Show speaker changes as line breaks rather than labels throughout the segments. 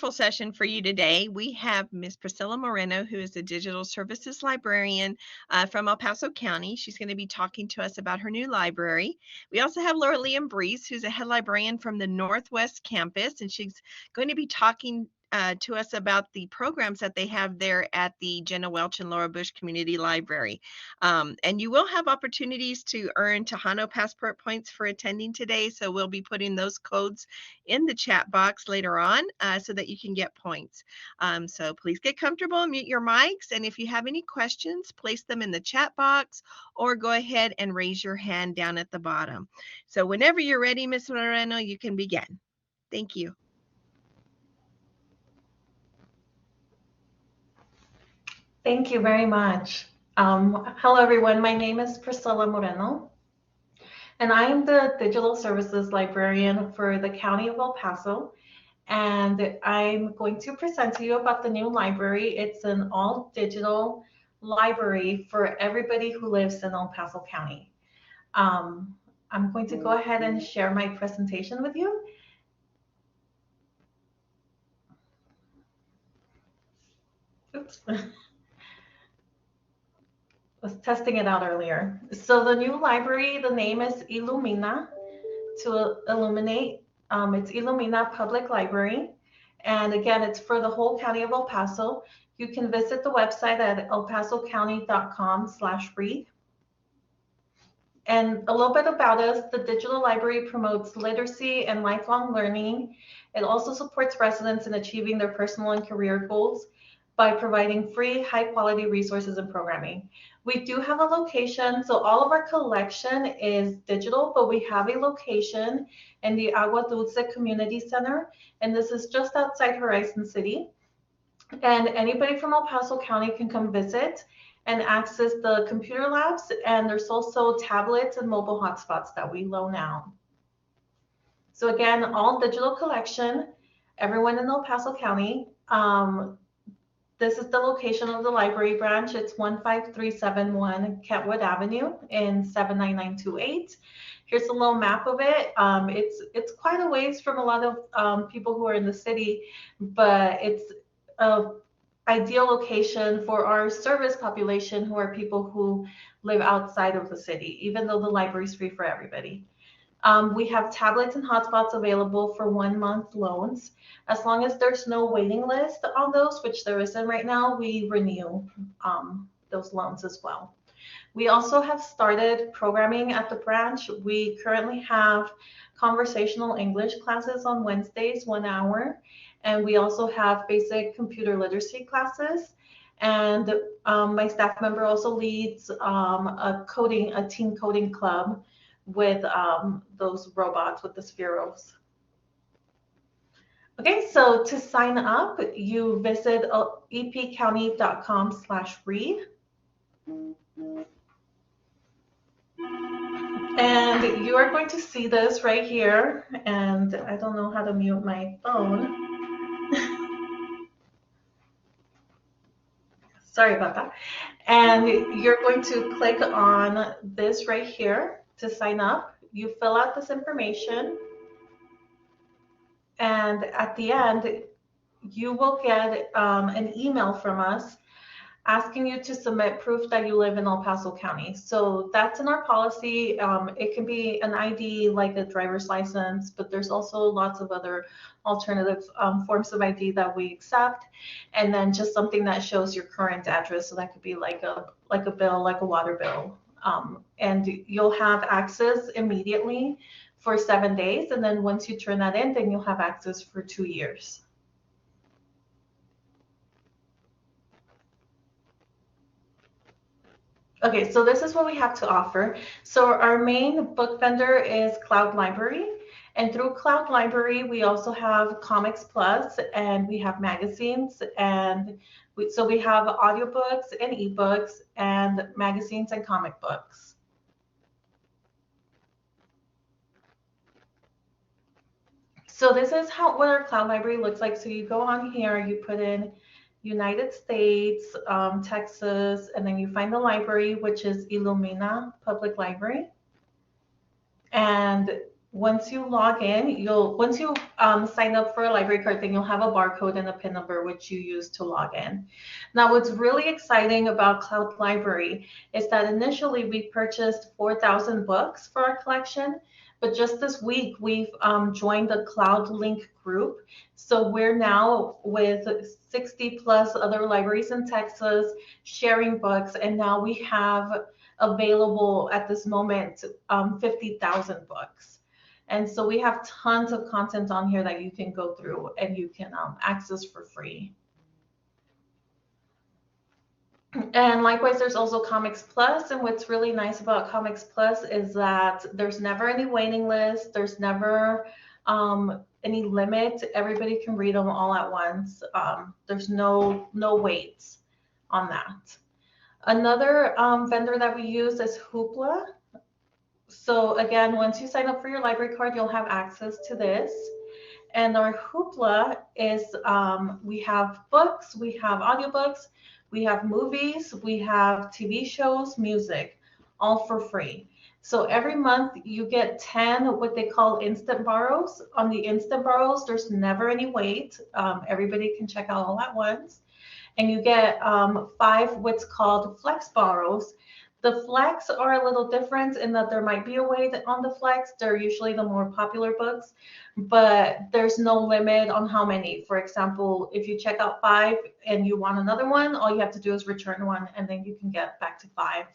wonderful session for you today. We have Ms. Priscilla Moreno, who is the Digital Services Librarian from El Paso County. She's going to be talking to us about her new library. We also have Laura Liam Brees, who's a head librarian from the Northwest Campus, and she's going to be talking to us about the programs that they have there at the Jenna Welch and Laura Bush Community Library. And you will have opportunities to earn Tejano Passport points for attending today, so we'll be putting those codes in the chat box later on so that you can get points. So please get comfortable, mute your mics, and if you have any questions, place them in the chat box or go ahead and raise your hand down at the bottom. So whenever you're ready, Ms. Moreno, you can begin. Thank you.
Thank you very much. Hello, everyone. My name is Priscilla Moreno, and I am the Digital Services Librarian for the County of El Paso. And I'm going to present to you about the new library. It's an all-digital library for everybody who lives in El Paso County. I'm going to go ahead and share my presentation with you. Oops. Was testing it out earlier. So the new library, the name is Illumina, to illuminate. It's Illumina Public Library. And again, it's for the whole county of El Paso. You can visit the website at elpasocounty.com/read. And a little bit about us, the digital library promotes literacy and lifelong learning. It also supports residents in achieving their personal and career goals by providing free, high-quality resources and programming. We do have a location, so all of our collection is digital, but we have a location in the Agua Dulce Community Center, and this is just outside Horizon City. And anybody from El Paso County can come visit and access the computer labs, and there's also tablets and mobile hotspots that we loan out. So again, all digital collection, everyone in El Paso County. This is the location of the library branch. It's 15371 Kentwood Avenue in 79928. Here's a little map of it. It's quite a ways from a lot of people who are in the city, but it's an ideal location for our service population, who are people who live outside of the city, even though the library is free for everybody. We have tablets and hotspots available for 1-month loans. As long as there's no waiting list on those, which there isn't right now, we renew those loans as well. We also have started programming at the branch. We currently have conversational English classes on Wednesdays, 1 hour. And we also have basic computer literacy classes. And my staff member also leads a teen coding club with those robots with the spheros. Okay, so to sign up, you visit epcounty.com/read. And you are going to see this right here. And I don't know how to mute my phone. Sorry about that. And you're going to click on this right here to sign up. You fill out this information, and at the end, you will get an email from us asking you to submit proof that you live in El Paso County. So that's in our policy. It can be an ID like a driver's license, but there's also lots of other alternative forms of ID that we accept. And then just something that shows your current address. So that could be like a bill, like a water bill. And you'll have access immediately for 7 days. And then once you turn that in, then you'll have access for 2 years. Okay, so this is what we have to offer. So our main book vendor is Cloud Library. And through Cloud Library, we also have Comics Plus, and we have magazines, and so we have audiobooks and ebooks and magazines and comic books. So this is what our Cloud Library looks like. So you go on here, you put in United States, Texas, and then you find the library, which is Illumina Public Library. And once you log in, once you sign up for a library card, then you'll have a barcode and a PIN number which you use to log in. Now, what's really exciting about Cloud Library is that initially we purchased 4,000 books for our collection, but just this week we've joined the Cloud Link group. So we're now with 60 plus other libraries in Texas sharing books, and now we have available at this moment 50,000 books. And so we have tons of content on here that you can go through and you can access for free. And likewise, there's also Comics Plus. And what's really nice about Comics Plus is that there's never any waiting list. There's never any limit. Everybody can read them all at once. There's no waits on that. Another vendor that we use is Hoopla. So again, once you sign up for your library card, you'll have access to this. And our Hoopla is, we have books, we have audiobooks, we have movies, we have TV shows, music, all for free. So every month you get 10 what they call instant borrows. On the instant borrows, there's never any wait. Everybody can check out all at once. And you get 5 what's called flex borrows. The flex are a little different in that there might be a wait on the flex. They're usually the more popular books, but there's no limit on how many. For example, if you check out 5 and you want another one, all you have to do is return one and then you can get back to 5.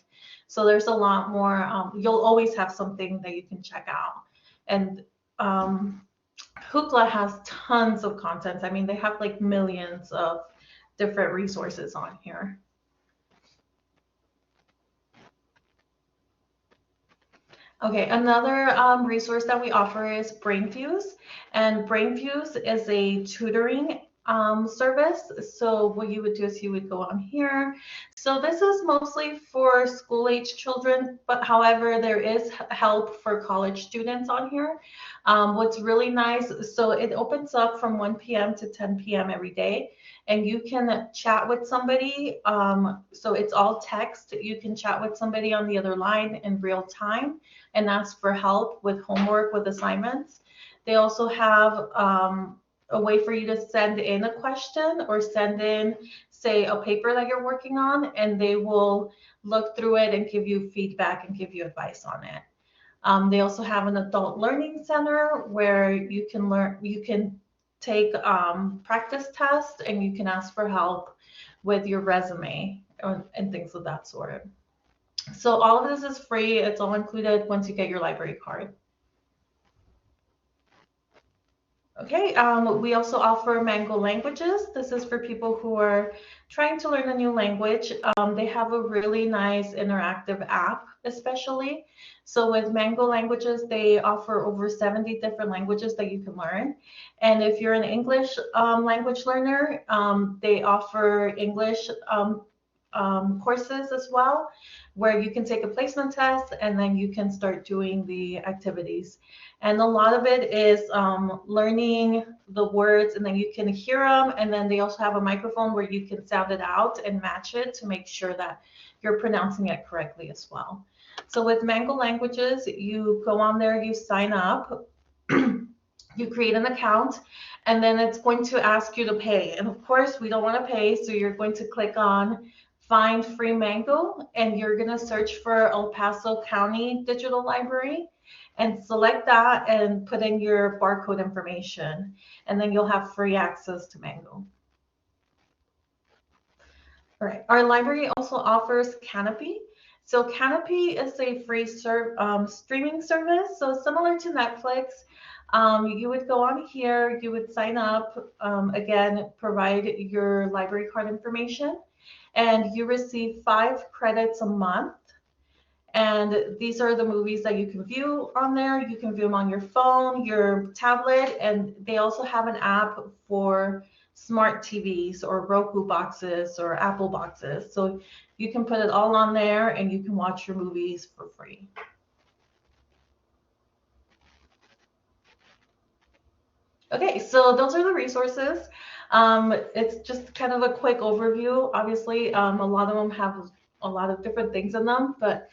So there's a lot more. You'll always have something that you can check out. And Hoopla has tons of content. I mean, they have like millions of different resources on here. Okay, another resource that we offer is BrainFuse, and BrainFuse is a tutoring service. So what you would do is you would go on here. So this is mostly for school-age children, but however, there is help for college students on here. What's really nice, so it opens up from 1 p.m. to 10 p.m. every day, and you can chat with somebody. So it's all text. You can chat with somebody on the other line in real time and ask for help with homework, with assignments. They also have a way for you to send in a question or send in, say, a paper that you're working on, and they will look through it and give you feedback and give you advice on it. They also have an adult learning center where you can learn, you can take practice tests and you can ask for help with your resume and things of that sort. So all of this is free. It's all included once you get your library card. Okay, we also offer Mango Languages. This is for people who are trying to learn a new language. They have a really nice interactive app, especially. So with Mango Languages, they offer over 70 different languages that you can learn. And if you're an English language learner, they offer English courses as well, where you can take a placement test and then you can start doing the activities. And a lot of it is learning the words, and then you can hear them, and then they also have a microphone where you can sound it out and match it to make sure that you're pronouncing it correctly as well. So with Mango Languages, you go on there, you sign up, you create an account, and then it's going to ask you to pay. And of course, we don't want to pay, so you're going to click on Find Free Mango, and you're going to search for El Paso County Digital Library and select that and put in your barcode information, and then you'll have free access to Mango. All right, our library also offers Kanopy. So Kanopy is a free streaming service, so similar to Netflix. You would go on here, you would sign up, again, provide your library card information, and you receive 5 credits a month. And these are the movies that you can view on there. You can view them on your phone, your tablet, and they also have an app for smart TVs or Roku boxes or Apple boxes. So you can put it all on there and you can watch your movies for free. Okay, so those are the resources. It's just kind of a quick overview. Obviously, a lot of them have a lot of different things in them, but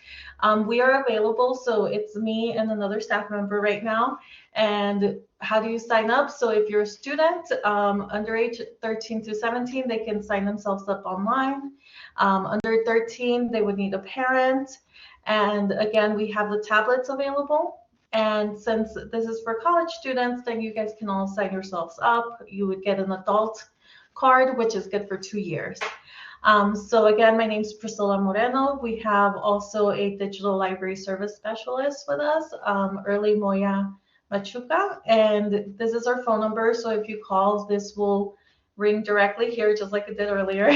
we are available. So it's me and another staff member right now. And how do you sign up? So if you're a student under age 13 to 17, they can sign themselves up online. Under 13, they would need a parent. And again, we have the tablets available. And since this is for college students, then you guys can all sign yourselves up. You would get an adult card, which is good for 2 years. So again, my name is Priscilla Moreno. We have also a digital library service specialist with us, Early Moya Machuca, and this is our phone number. So if you call, this will ring directly here, just like it did earlier.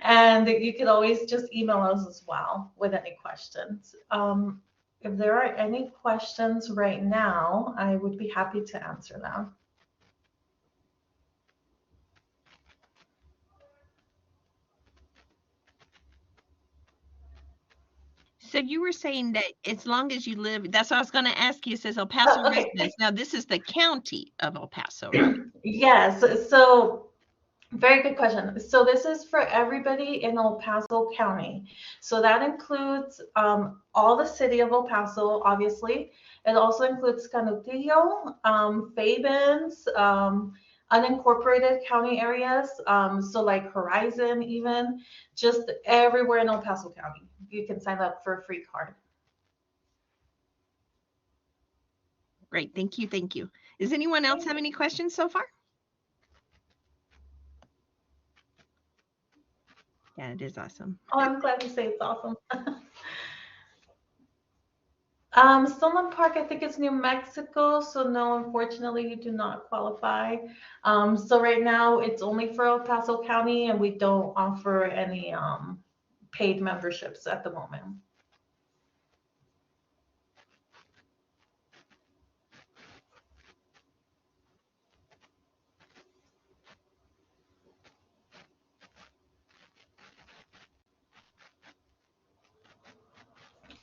And you can always just email us as well with any questions. If there are any questions right now, I would be happy to answer them.
So you were saying that as long as you live, that's what I was going to ask you. It says El Paso
Okay.
residents. Now, this is the county of El Paso, right?
Yes. So very good question. So this is for everybody in El Paso County. So that includes all the city of El Paso, obviously. It also includes Canutillo, Fabens, unincorporated county areas. So like Horizon, even just everywhere in El Paso County. You can sign up for a free card.
Great. Thank you. Thank you. Does anyone else have any questions so far? Yeah, it is awesome.
Oh, I'm glad you say it's awesome. Stoneland Park, I think it's New Mexico, so no, unfortunately, you do not qualify. So right now, it's only for El Paso County, and we don't offer any paid memberships at the moment.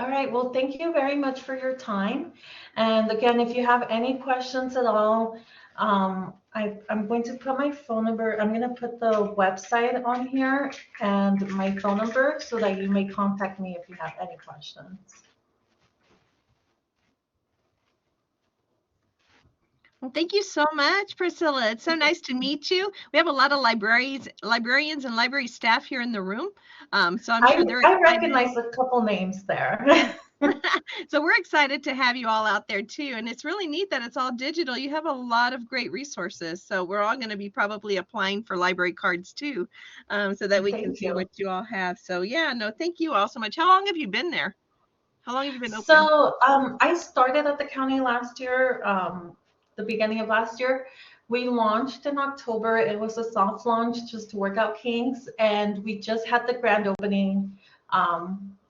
All right, well, thank you very much for your time. And again, if you have any questions at all, I'm going to put my phone number, I'm going to put the website on here and my phone number so that you may contact me if you have any questions.
Well, thank you so much, Priscilla. It's so nice to meet you. We have a lot of librarians and library staff here in the room. So I'm sure they're
I
excited.
recognize a couple names there.
So we're excited to have you all out there too. And it's really neat that it's all digital. You have a lot of great resources. So we're all going to be probably applying for library cards too, so that we can see what you all have. So yeah, no, thank you all so much. How long have you been there? How long have you been open?
So I started at the county last year, the beginning of last year. We launched in October. It was a soft launch just to work out kinks, and we just had the grand opening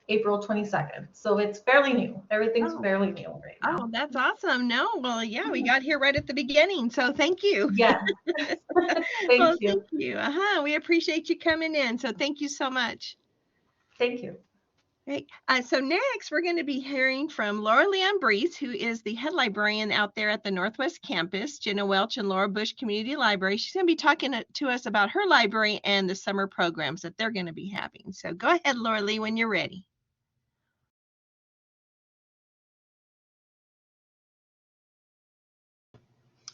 April 22nd. So it's fairly new. Everything's fairly new right now.
Oh, that's awesome. No, well, yeah, we got here right at the beginning. So thank you.
Yeah. Thank you.
Thank you. We appreciate you coming in. So thank you so much.
Thank you.
Great. So next, we're going to be hearing from Laura Leon Breeze, who is the head librarian out there at the Northwest Campus, Jenna Welch and Laura Bush Community Library. She's going to be talking to us about her library and the summer programs that they're going to be having. So go ahead, Laura Lee, when you're ready.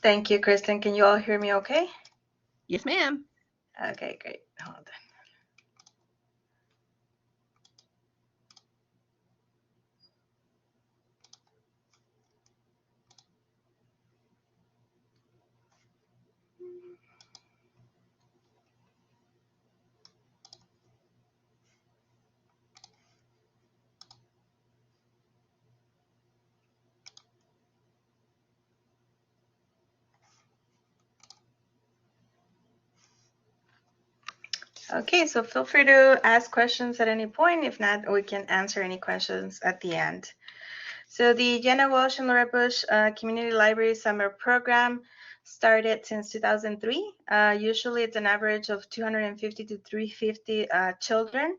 Thank you, Kristen. Can you all hear me okay?
Yes, ma'am.
Okay, great. Hold on. Okay, so feel free to ask questions at any point. If not, we can answer any questions at the end. So the Jenna Welch and Laura Bush Community Library Summer Program started since 2003. Usually it's an average of 250 to 350 children.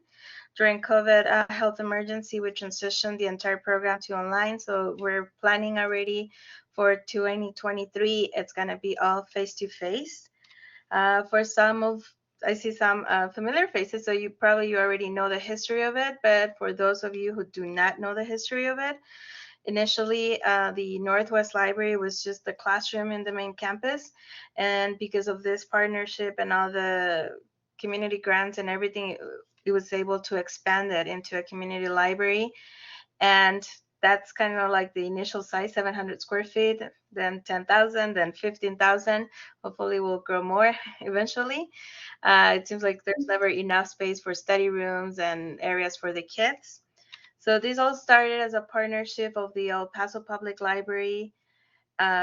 During COVID health emergency, we transitioned the entire program to online. So we're planning already for 2023. It's gonna be all face-to-face. For some of I see some familiar faces, so you already know the history of it. But for those of you who do not know the history of it, initially the Northwest Library was just the classroom in the main campus, and because of this partnership and all the community grants and everything, it was able to expand it into a community library. And that's kind of like the initial size, 700 square feet, then 10,000, then 15,000. Hopefully we'll grow more eventually. It seems like there's never enough space for study rooms and areas for the kids. So this all started as a partnership of the El Paso Public Library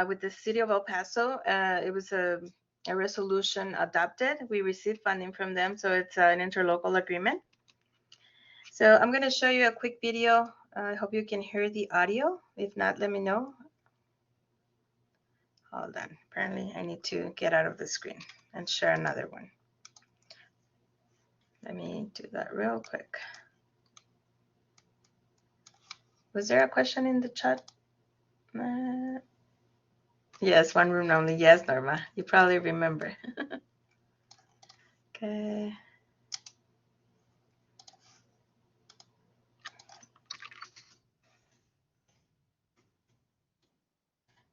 with the city of El Paso. It was a resolution adopted. We received funding from them, so it's an interlocal agreement. So I'm going to show you a quick video. I hope you can hear the audio. If not, let me know. Hold on. Apparently, I need to get out of the screen and share another one. Let me do that real quick. Was there a question in the chat? Yes, one room only. Yes, Norma. You probably remember. Okay.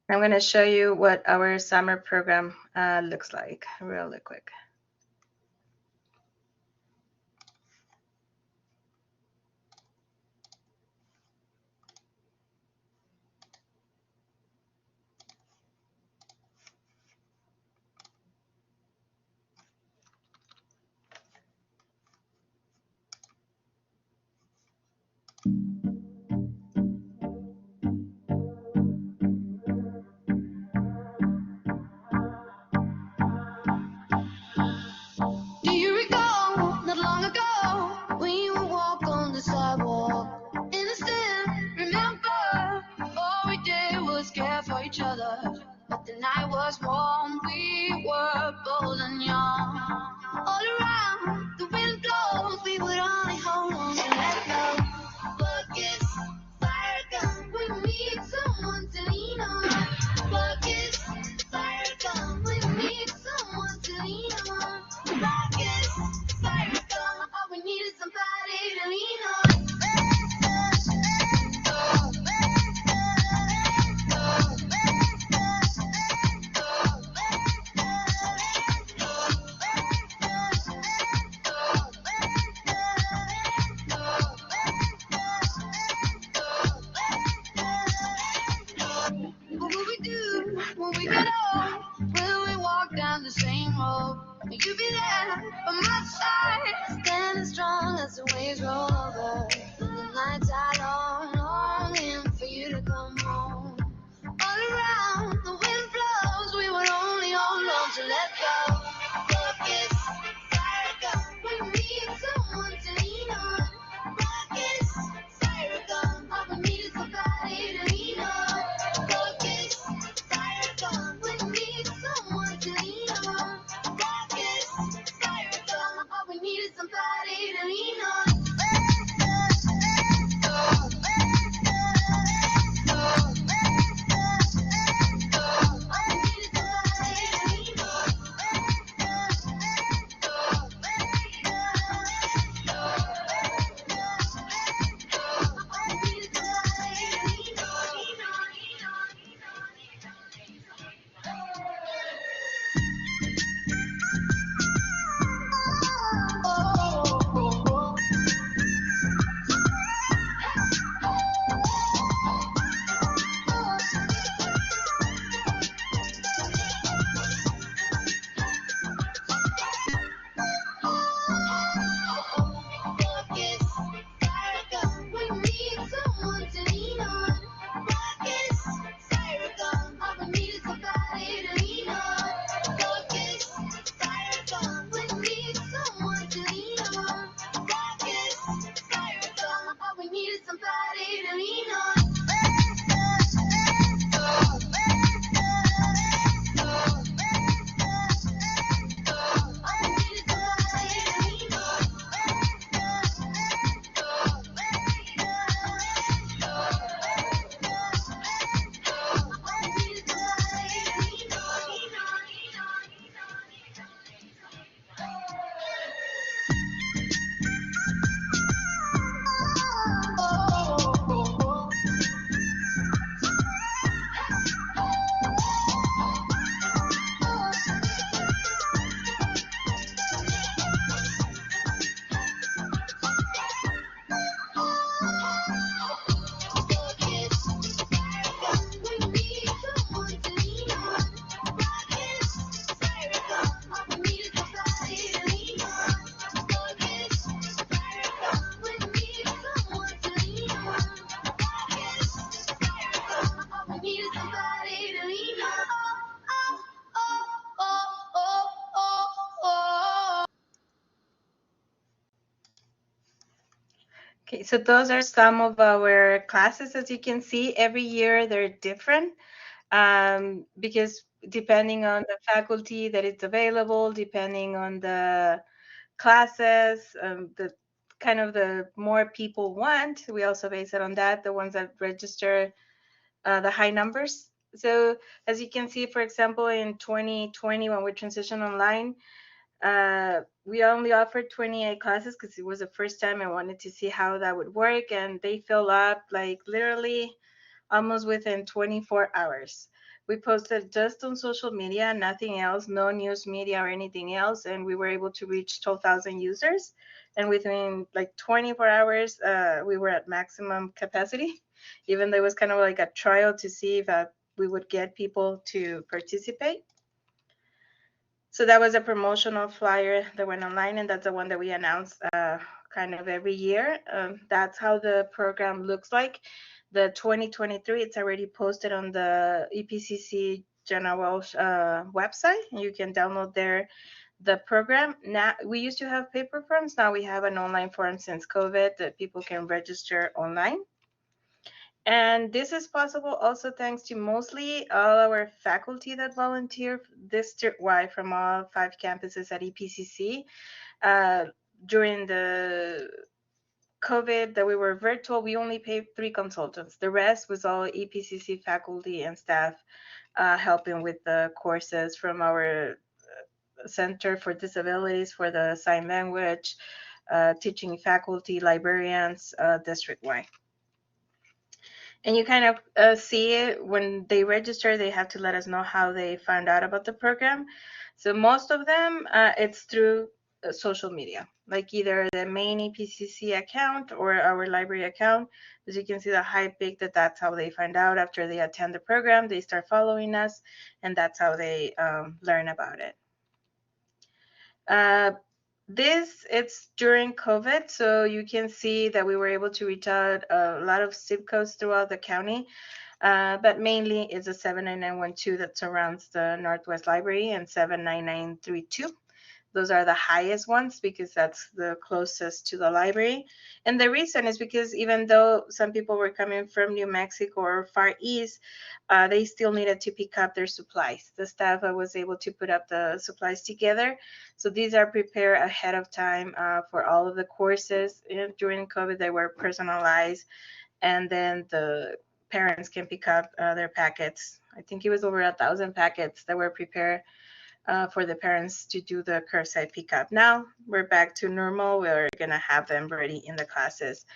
I'm going to show you what our summer program looks like really quick.
Do you recall not long ago when you would walk on the sidewalk? Innocent, remember, all we did was care for each other. But the night was warm, we were bold and young. All around, the wind blows, we would only hold on to let go. Buckets, fire gun, we need someone to lean on. Buckets, fire gun, we need someone to lean on. Buckets, fire gun, all we need is somebody to lean on. What will we do when we get old? Will we walk down the same road? Will you be there by my side, standing strong as the waves roll over? When the nights are long, longing for you to come home. All around, the wind blows, we would only hold on to let go. Buckets, fire gun, we need someone to lean on. Buckets, fire gun, all we need is somebody to lean on. Buckets, fire gun, we need someone to lean on. Buckets, fire gun, all we need is somebody to lean on.
Okay, so those are some of our classes. As you can see, every year they're different because depending on the faculty that is available, depending on the classes, the kind of the more people want, we also base it on that, the ones that register the high numbers. So as you can see, for example, in 2020, when we transitioned online, we only offered 28 classes because it was the first time I wanted to see how that would work. And they fill up like literally almost within 24 hours. We posted just on social media, nothing else, no news media or anything else. And we were able to reach 12,000 users. And within like 24 hours, we were at maximum capacity, even though it was kind of like a trial to see if we would get people to participate. So that was a promotional flyer that went online, and that's the one that we announce kind of every year. That's how the program looks like. The 2023, it's already posted on the EPCC Jenna Welsh website. You can download there the program. Now, we used to have paper forms. Now we have an online form since COVID that people can register online. And this is possible also thanks to mostly all our faculty that volunteer district-wide from all 5 campuses at EPCC. During the COVID that we were virtual, we only paid 3 consultants. The rest was all EPCC faculty and staff helping with the courses from our Center for Disabilities for the Sign Language, teaching faculty, librarians, district-wide. And you kind of see it when they register, they have to let us know how they found out about the program. So most of them, it's through social media, like either the main EPCC account or our library account. As you can see the high peak, that's how they find out after they attend the program. They start following us, and that's how they learn about it. It's during COVID, so you can see that we were able to reach out a lot of zip codes throughout the county, but mainly it's a 79912 that surrounds the Northwest Library and 79932. Those are the highest ones because that's the closest to the library. And the reason is because even though some people were coming from New Mexico or Far East, they still needed to pick up their supplies. The staff was able to put up the supplies together. So these are prepared ahead of time for all of the courses. During COVID, they were personalized, and then the parents can pick up their packets. I think it was over 1,000 packets that were prepared for the parents to do the curbside pickup. Now we're back to normal. We're gonna have them ready in the classes.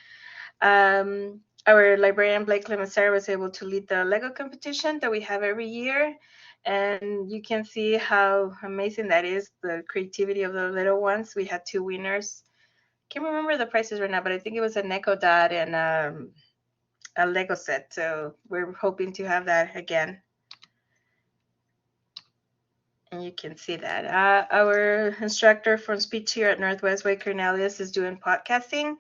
Our librarian Blake Clemencer was able to lead the Lego competition that we have every year, and you can see how amazing that is, the creativity of the little ones. We had 2 winners. Can't remember the prices right now, but I think it was a Neko Dot and a Lego set. So we're hoping to have that again. And you can see that. Our instructor from speech here at Northwest, Wade Cornelius, is doing podcasting.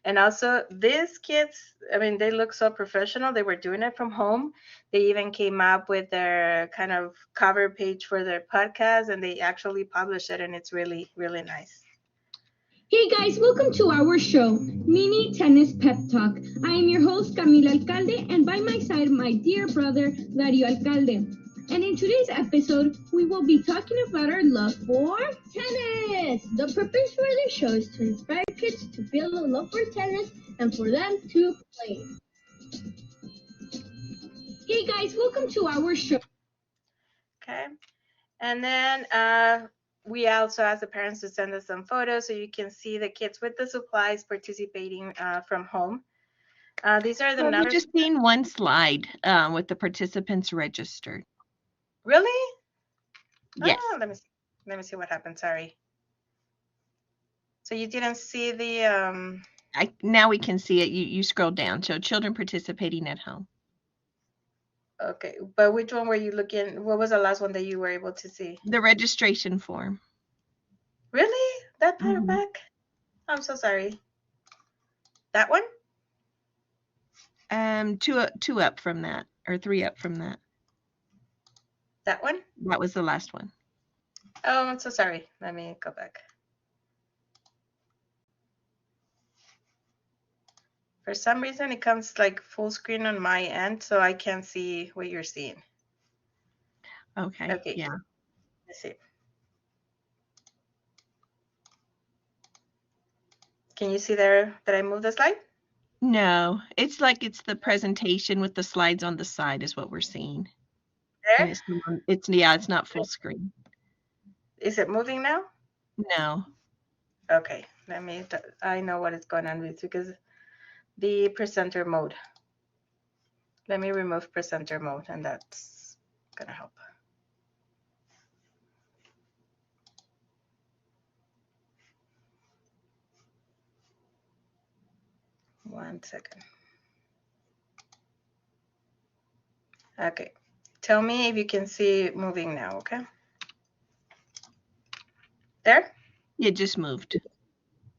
And also these kids, I mean, they look so professional. They were doing it from home. They even came up with their kind of cover page for their podcast, and they actually published it, and it's really, really nice.
Hey guys, welcome to our show, Mini Tennis Pep Talk. I am your host, Camila Alcalde, and by my side, my dear brother, Dario Alcalde. And in today's episode, we will be talking about our love for tennis. The purpose for the show is to inspire kids to feel a love for tennis and for them to play. Hey guys, welcome to our show.
Okay. And then we also ask the parents to send us some photos so you can see the kids with the supplies participating from home. These are the numbers.
I've just seen one slide with the participants registered.
Really?
Yes.
Oh, let me see what happened. Sorry. So you didn't see the
Now we can see it. You scroll down. So children participating at home.
Okay, but which one were you looking? What was the last one that you were able to see?
The registration form.
Really? That far
Mhm.
back? I'm so sorry. That one?
2 up from that, or 3 up from that.
That one?
That was the last one.
Oh, I'm so sorry. Let me go back. For some reason, it comes like full screen on my end, so I can't see what you're seeing.
Okay.
Okay.
Yeah.
Let's see. Can you see there that I moved the slide?
No, it's like it's the presentation with the slides on the side is what we're seeing. And
There?
it's not full screen.
Is it moving now?
No.
Okay. I know what is going on with because the presenter mode. Let me remove presenter mode, and that's gonna help. One second. Okay. Tell me if you can see it moving now, okay? There?
It just moved
It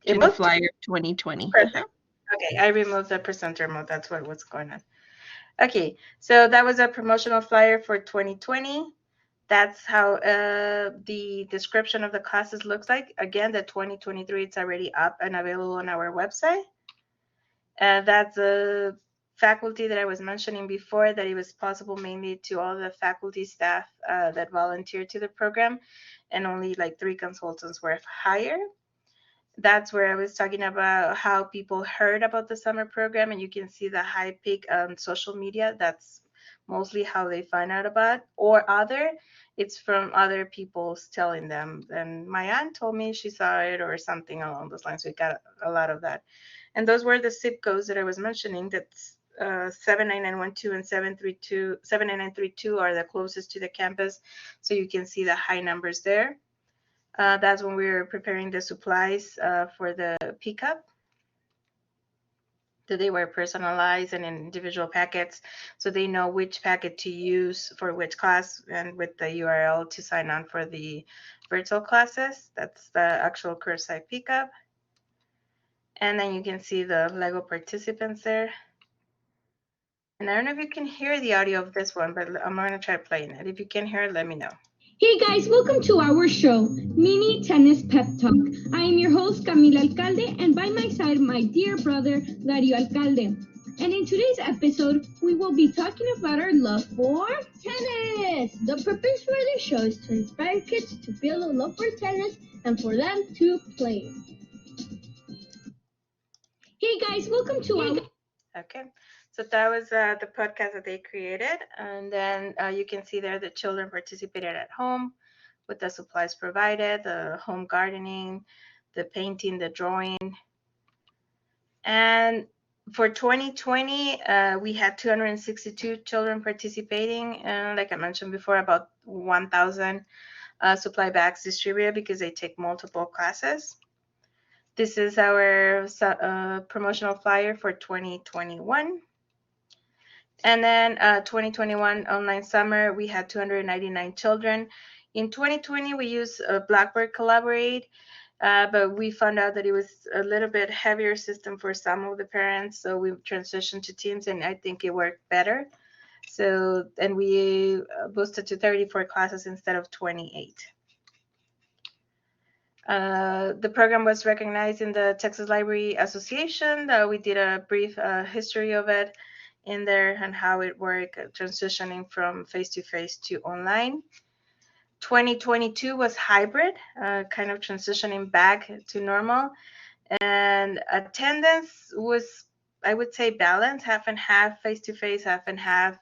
to the
moved?
flyer of 2020.
Perfect. Okay, I removed the presenter mode. That's what's going on. Okay, so that was a promotional flyer for 2020. That's how the description of the classes looks like. Again, the 2023, it's already up and available on our website. That's a faculty that I was mentioning before, that it was possible mainly to all the faculty staff that volunteered to the program, and only like 3 consultants were hired. That's where I was talking about how people heard about the summer program, and you can see the high peak on social media. That's mostly how they find out about, or other, it's from other people's telling them. And my aunt told me she saw it or something along those lines. We got a lot of that. And those were the zip codes that I was mentioning. That's 79912 and 79932 are the closest to the campus. So you can see the high numbers there. That's when we were preparing the supplies for the pickup. That they were personalized and in individual packets, so they know which packet to use for which class, and with the URL to sign on for the virtual classes. That's the actual curbside pickup. And then you can see the Lego participants there. And I don't know if you can hear the audio of this one, but I'm going to try playing it. If you can hear it, let me know.
Hey guys, welcome to our show, Mini Tennis Pep Talk. I am your host, Camila Alcalde, and by my side, my dear brother, Dario Alcalde. And in today's episode, we will be talking about our love for tennis. The purpose for this show is to inspire kids to feel a love for tennis and for them to play. Hey guys, welcome to our...
Okay, so that was the podcast that they created. And then you can see there the children participated at home with the supplies provided, the home gardening, the painting, the drawing. And for 2020, we had 262 children participating. And like I mentioned before, about 1,000 supply bags distributed because they take multiple classes. This is our promotional flyer for 2021. And then 2021 online summer, we had 299 children. In 2020, we used Blackboard Collaborate, but we found out that it was a little bit heavier system for some of the parents. So we transitioned to Teams, and I think it worked better. So, and we boosted to 34 classes instead of 28. The program was recognized in the Texas Library Association. We did a brief history of it in there and how it worked, transitioning from face-to-face to online. 2022 was hybrid, kind of transitioning back to normal. And attendance was, I would say, balanced, half and half face-to-face, half and half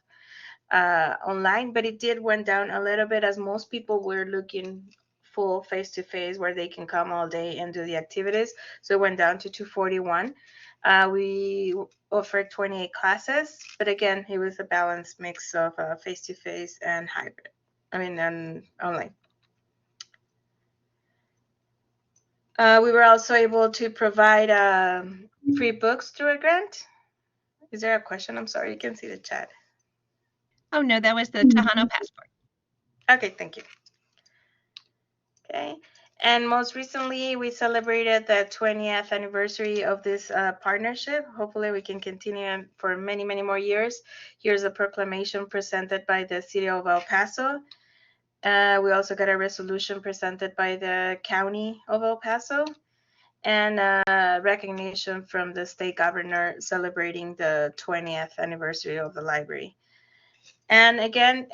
online, but it did went down a little bit as most people were looking full face-to-face where they can come all day and do the activities. So it went down to 241. We offered 28 classes, but again, it was a balanced mix of face-to-face and hybrid. And online. We were also able to provide free books through a grant. Is there a question? I'm sorry, you can see the chat.
Oh, no, that was the Tejano Passport.
Okay, thank you. Okay, and most recently, we celebrated the 20th anniversary of this partnership. Hopefully, we can continue for many, many more years. Here's a proclamation presented by the City of El Paso. We also got a resolution presented by the County of El Paso. and recognition from the state governor celebrating the 20th anniversary of the library. And again,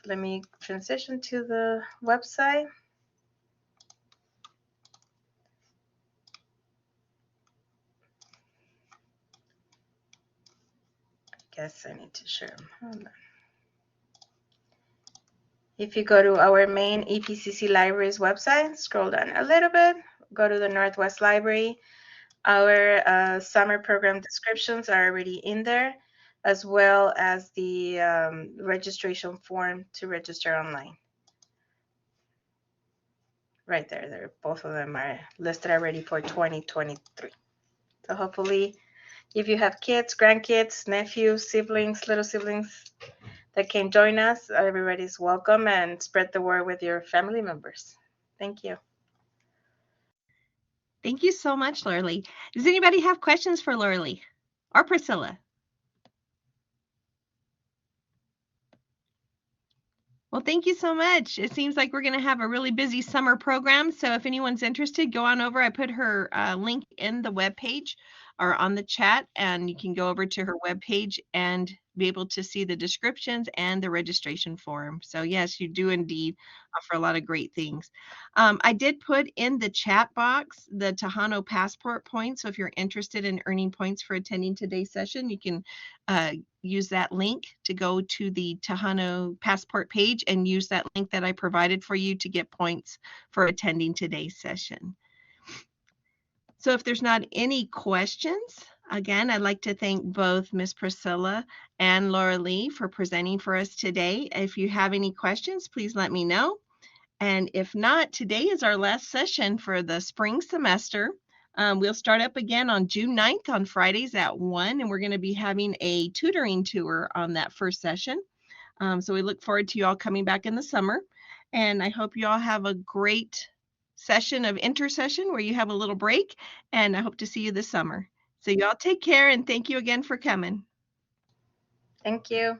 let me transition to the website. I guess I need to share them. Hold on. If you go to our main EPCC Libraries website, scroll down a little bit, go to the Northwest Library. Our summer program descriptions are already in there, as well as the registration form to register online. Right there, both of them are listed already for 2023. So hopefully, if you have kids, grandkids, nephews, siblings, little siblings that can join us, everybody's welcome, and spread the word with your family members. Thank you.
Thank you so much, Laura-Lee. Does anybody have questions for Laura-Lee or Priscilla? Well, thank you so much. It seems like we're going to have a really busy summer program. So if anyone's interested, go on over. I put her link in the webpage or on the chat, and you can go over to her webpage and be able to see the descriptions and the registration form. So yes, you do indeed offer a lot of great things. I did put in the chat box the Tejano Passport points. So if you're interested in earning points for attending today's session, you can use that link to go to the Tejano Passport page and use that link that I provided for you to get points for attending today's session. So if there's not any questions, again, I'd like to thank both Ms. Priscilla and Laura-Lee for presenting for us today. If you have any questions, please let me know. And if not, today is our last session for the spring semester. We'll start up again on June 9th on Fridays at 1, and we're going to be having a tutoring tour on that first session. So we look forward to you all coming back in the summer. And I hope you all have a great session of intercession where you have a little break, and I hope to see you this summer. So y'all take care, and thank you again for coming.
Thank you.